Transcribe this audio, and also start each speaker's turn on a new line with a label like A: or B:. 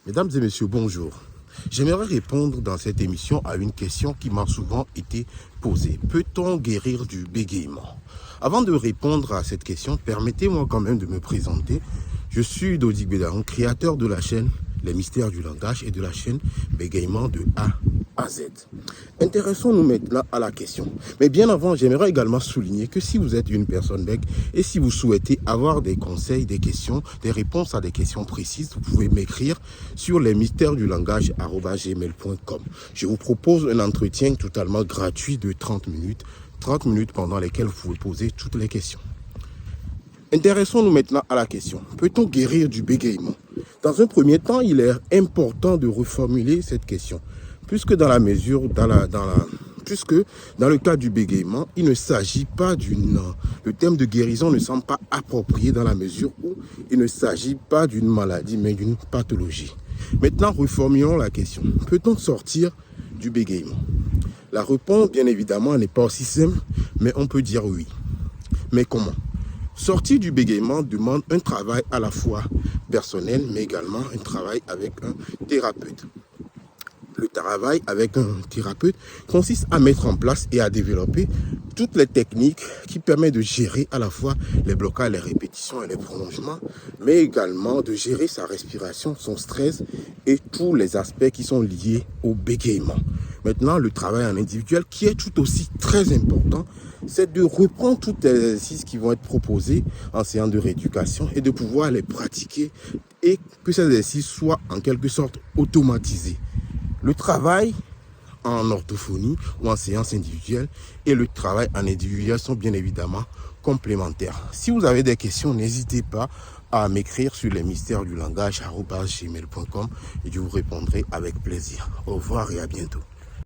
A: Mesdames et messieurs, bonjour. J'aimerais répondre dans cette émission à une question qui m'a souvent été posée. Peut-on guérir du bégaiement? Avant de répondre à cette question, permettez-moi quand même de me présenter. Je suis Dodik Bédaron, créateur de la chaîne Les Mystères du Langage et de la chaîne Bégaiement de A à Z. Intéressons-nous maintenant à la question. Mais bien avant, j'aimerais également souligner que si vous êtes une personne bègue et si vous souhaitez avoir des conseils, des questions, des réponses à des questions précises, vous pouvez m'écrire sur lesmystèresdulangage@gmail.com. Je vous propose un entretien totalement gratuit de 30 minutes pendant lesquelles vous pouvez poser toutes les questions. Intéressons-nous maintenant à la question. Peut-on guérir du bégaiement? Dans un premier temps, il est important de reformuler cette question. Puisque dans le cas du bégaiement, il ne s'agit pas le terme de guérison ne semble pas approprié dans la mesure où il ne s'agit pas d'une maladie, mais d'une pathologie. Maintenant, reformulons la question. Peut-on sortir du bégaiement? La réponse, bien évidemment, n'est pas aussi simple, mais on peut dire oui. Mais comment? Sortir du bégaiement demande un travail à la fois personnel, mais également un travail avec un thérapeute. Le travail avec un thérapeute consiste à mettre en place et à développer toutes les techniques qui permettent de gérer à la fois les blocages, les répétitions et les prolongements, mais également de gérer sa respiration, son stress et tous les aspects qui sont liés au bégaiement. Maintenant, le travail en individuel qui est tout aussi très important, c'est de reprendre tous les exercices qui vont être proposés en séance de rééducation et de pouvoir les pratiquer et que ces exercices soient en quelque sorte automatisés. Le travail en orthophonie ou en séance individuelle et le travail en individuel sont bien évidemment complémentaires. Si vous avez des questions, n'hésitez pas à m'écrire sur lesmystèresdulangage@gmail.com et je vous répondrai avec plaisir. Au revoir et à bientôt.